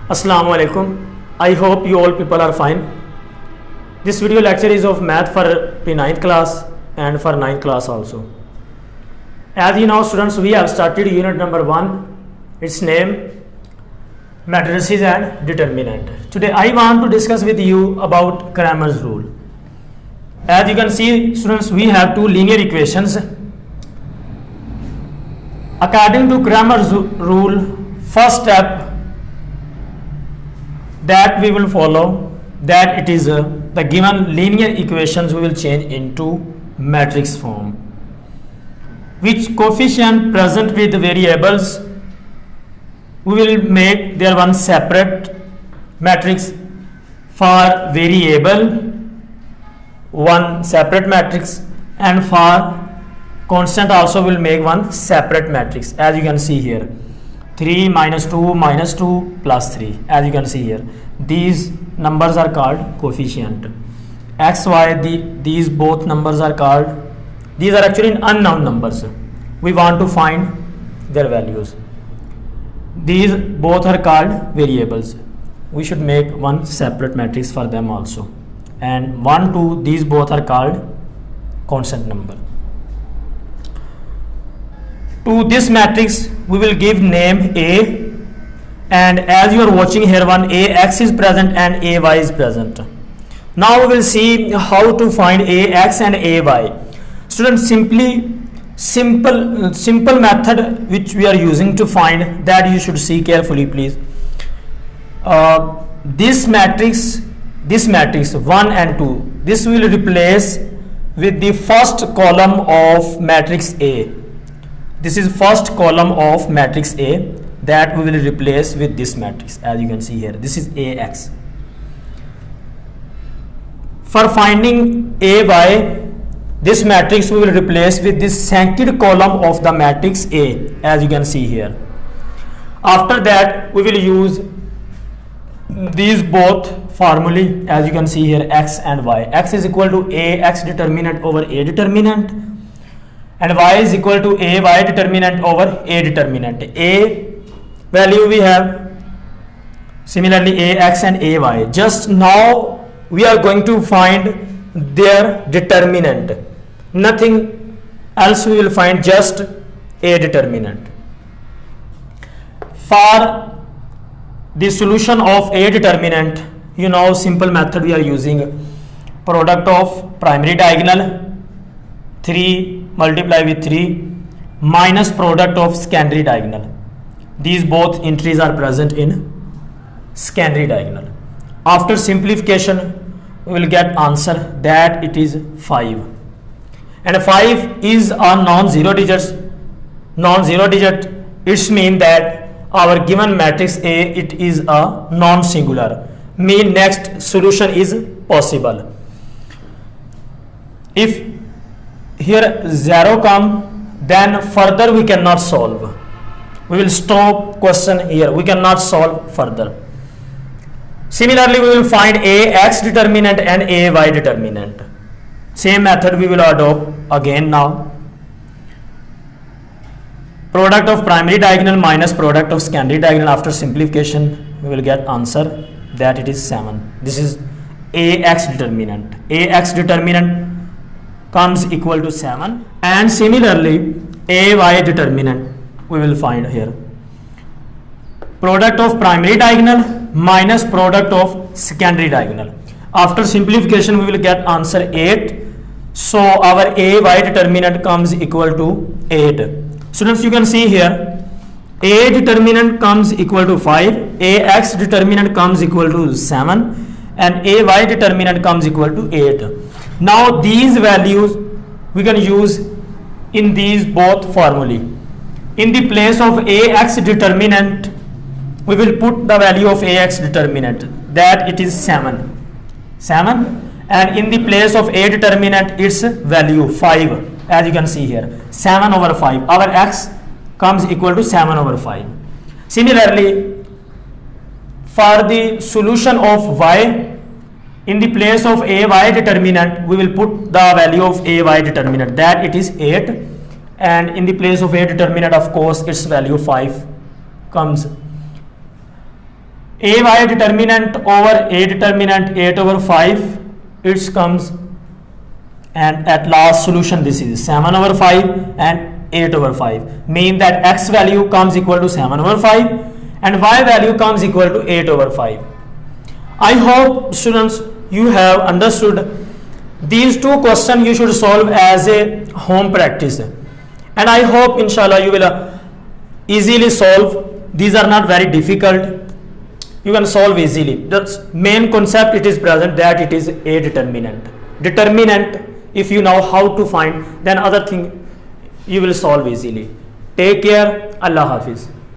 Assalamu alaikum. I hope you all people are fine. This video lecture is of math for P9th class and for 9th class also. As you know students, we have started unit number 1. Its name matrices and determinant. Today I want to discuss with you about Cramer's rule. As you can see students, we have two linear equations. According to Cramer's rule, first step that we will follow, that it is the given linear equations we will change into matrix form, which coefficient present with variables we will make their one separate matrix, for variable one separate matrix, and for constant also will make one separate matrix. As you can see here, 3 minus 2 minus 2 plus 3. As you can see here, these numbers are called coefficient. X, Y, these both numbers are called, these are actually unknown numbers. We want to find their values. These both are called variables. We should make one separate matrix for them also. And 1, 2, these both are called constant number. To this matrix we will give name A, and as you are watching here, one AX is present and AY is present. Now we will see how to find AX and AY. Students, simple method which we are using to find, that you should see carefully please. This matrix 1 and 2, this will replace with the first column of matrix A. This is first column of matrix A, that we will replace with this matrix. As you can see here, this is AX. For finding AY, this matrix we will replace with this second column of the matrix A, as you can see here. After that we will use these both formulae, as you can see here, X and Y. X is equal to AX determinant over A determinant, and Y is equal to AY determinant over A determinant. A value we have, similarly AX and AY. Just now we are going to find their determinant, nothing else we will find, just A determinant. For the solution of A determinant, you know, simple method we are using, product of primary diagonal 3 multiply with 3 minus product of secondary diagonal. These both entries are present in secondary diagonal. After simplification we will get answer that it is 5, and 5 is a non-zero digit. Non-zero digit, it's mean that our given matrix A, it is a non-singular, mean next solution is possible. If here 0 come, then further we cannot solve. We will stop question here, we cannot solve further. Similarly we will find AX determinant and AY determinant. Same method we will adopt again now. Product of primary diagonal minus product of secondary diagonal. After simplification we will get answer that it is 7. This is AX determinant. AX determinant comes equal to 7, and similarly AY determinant we will find here, product of primary diagonal minus product of secondary diagonal. After simplification we will get answer 8, so our AY determinant comes equal to 8. Students, you can see here A determinant comes equal to 5, AX determinant comes equal to 7, and AY determinant comes equal to 8. Now these values we can use in these both formulae. In the place of AX determinant we will put the value of AX determinant, that it is 7, and in the place of A determinant its value 5, as you can see here, 7 over 5. Our X comes equal to 7 over 5. Similarly, for the solution of Y, in the place of AY determinant we will put the value of AY determinant, that it is 8, and in the place of A determinant of course its value 5 comes. ay determinant over a determinant 8 over 5, it comes, and at last solution this is 7 over 5 and 8 over 5, mean that x value comes equal to 7 over 5 and y value comes equal to 8 over 5. I hope students you have understood these two questions. You should solve as a home practice, and I hope inshallah you will easily solve. These are not very difficult, you can solve easily. The main concept it is present, that it is a determinant. If you know how to find, then other thing you will solve easily. Take care. Allah Hafiz.